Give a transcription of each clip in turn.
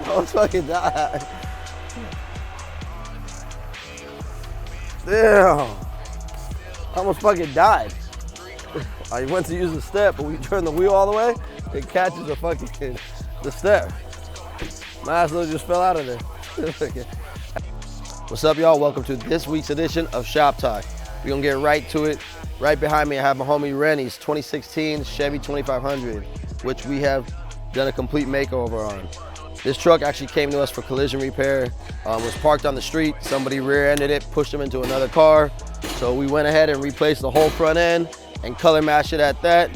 Almost fucking died. Damn. Almost fucking died. I went to use the step, but when you turn the wheel all the way, it catches the step. My ass literally just fell out of there. What's up, y'all? Welcome to this week's edition of Shop Talk. We're gonna get right to it. Right behind me, I have my homie Rennie's 2016 Chevy 2500, which we have done a complete makeover on. This truck actually came to us for collision repair. Was parked on the street. Somebody rear-ended it, pushed him into another car. So we went ahead and replaced the whole front end and color matched it at that.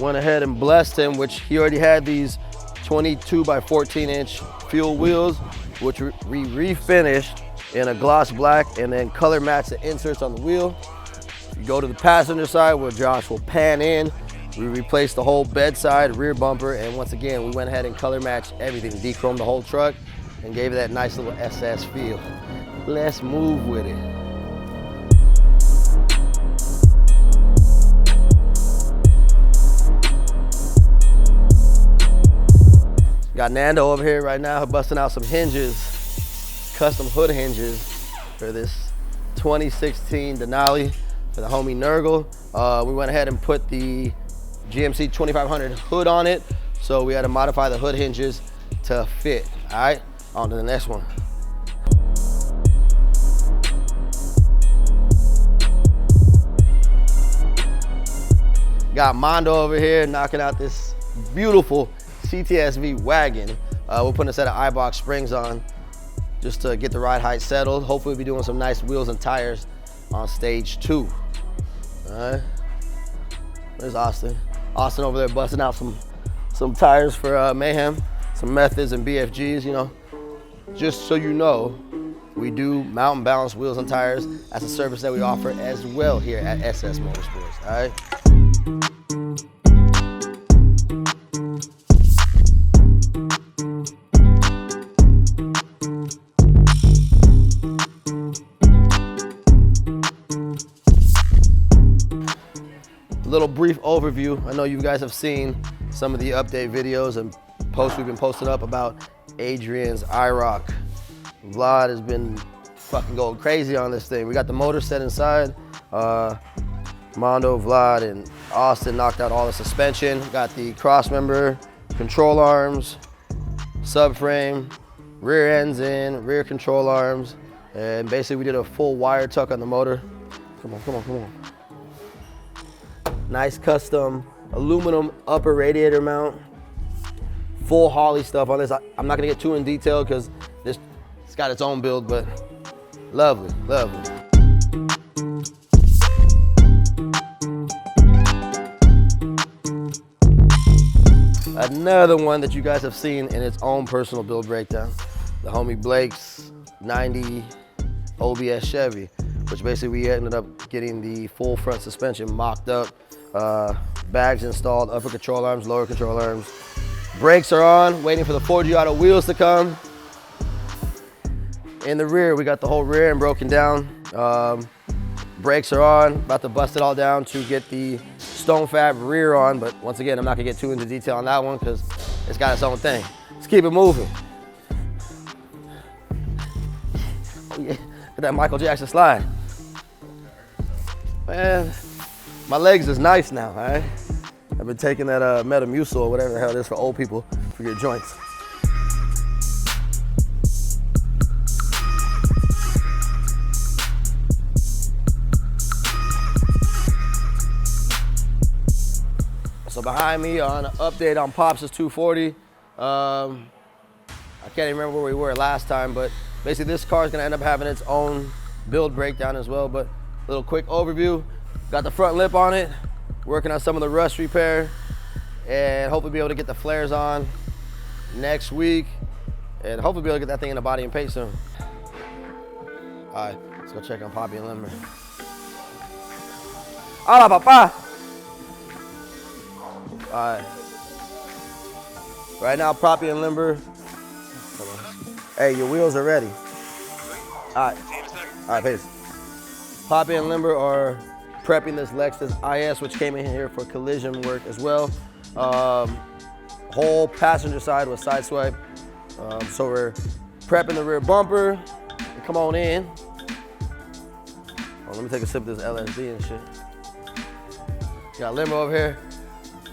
Went ahead and blessed him, which he already had these 22 by 14 inch fuel wheels, which we refinished in a gloss black and then color matched the inserts on the wheel. You go to the passenger side where Josh will pan in. We replaced the whole bedside, rear bumper, and once again, we went ahead and color matched everything, de-chromed the whole truck, and gave it that nice little SS feel. Let's move with it. Got Nando over here right now busting out some hinges, custom hood hinges for this 2016 Denali for the homie Nurgle. We went ahead and put the GMC 2500 hood on it, so we had to modify the hood hinges to fit. All right, on to the next one. Got Mondo over here knocking out this beautiful CTS Wagon. We're putting a set of IROC springs on just to get the ride height settled. Hopefully we'll be doing some nice wheels and tires on stage 2. All right, there's Austin. Austin over there busting out some tires for Mayhem, some Methods and BFGs, you know. Just so you know, we do mountain balance wheels and tires. That's a service that we offer as well here at SS Motorsports, all right? Little brief overview. I know you guys have seen some of the update videos and posts we've been posting up about Adrian's IROC. Vlad has been fucking going crazy on this thing. We got the motor set inside. Mondo, Vlad, and Austin knocked out all the suspension. Got the cross member, control arms, subframe, rear ends in, rear control arms, and basically we did a full wire tuck on the motor. Come on, come on, come on. Nice custom aluminum upper radiator mount. Full Holley stuff on this. I'm not gonna get too in detail because it's got its own build, but lovely, lovely. Another one that you guys have seen in its own personal build breakdown. The homie Blake's 90 OBS Chevy, which basically we ended up getting the full front suspension mocked up. Bags installed, upper control arms, lower control arms. Brakes are on, waiting for the 4G Auto wheels to come. In the rear, we got the whole rear end broken down. Brakes are on, about to bust it all down to get the stone fab rear on, but once again, I'm not gonna get too into detail on that one because it's got its own thing. Let's keep it moving. Oh yeah, get that Michael Jackson slide. Man. My legs is nice now, all right? I've been taking that Metamucil or whatever the hell it is for old people for your joints. So behind me on an update on Pops' 240. I can't even remember where we were last time, but basically this car is gonna end up having its own build breakdown as well, but a little quick overview. Got the front lip on it, working on some of the rust repair, and hopefully be able to get the flares on next week, and hopefully be able to get that thing in the body and paint soon. All right, let's go check on Poppy and Limber. Hola, papá. All right. Right now, Poppy and Limber. Hey, your wheels are ready. All right, peace. Poppy and Limber are prepping this Lexus IS, which came in here for collision work as well. Whole passenger side was side swipe. So we're prepping the rear bumper. Come on in. Oh, let me take a sip of this LSD and shit. Got Limber over here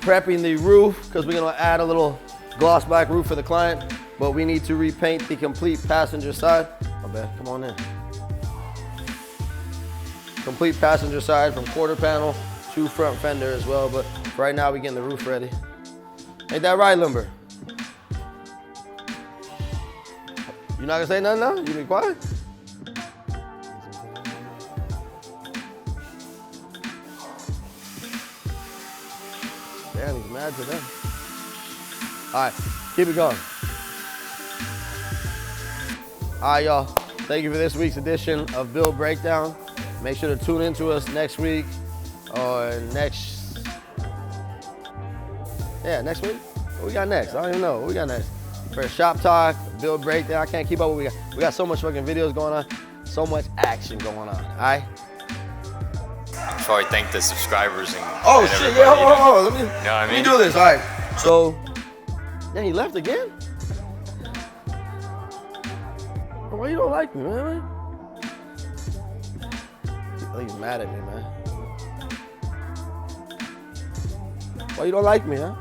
prepping the roof because we're gonna add a little gloss black roof for the client, but we need to repaint the complete passenger side. Oh, man, come on in. Complete passenger side from quarter panel to front fender as well, but right now we're getting the roof ready. Ain't that right, Limber? You not gonna say nothing now? You be quiet? Damn, he's mad today. All right, keep it going. All right, y'all. Thank you for this week's edition of Build Breakdown. Make sure to tune in to us next week or next week? What we got next? I don't even know. What we got next? For Shop Talk, Build Breakdown. I can't keep up with what we got. We got so much fucking videos going on, so much action going on, all right? Before I thank the subscribers and oh shit, yeah, hold on. Let me do this, all right. So, then he left again? Why you don't like me, man? I think he's mad at me, man. Why you don't like me, huh?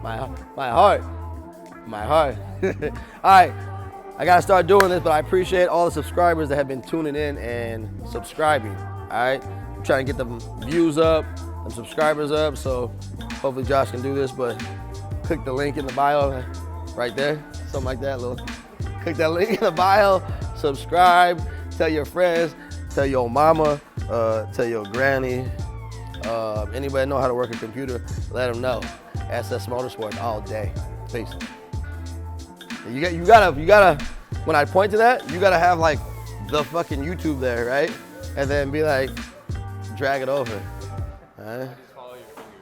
My heart. All right, I gotta start doing this, but I appreciate all the subscribers that have been tuning in and subscribing, all right? I'm trying to get the views up, the subscribers up, so hopefully Josh can do this, but click the link in the bio right there, something like that, click that link in the bio, subscribe, tell your friends, tell your mama, tell your granny, anybody know how to work a computer, let them know. SS Motorsports all day. Peace. You gotta, when I point to that, you gotta have like the fucking YouTube there, right? And then be like, drag it over, all right?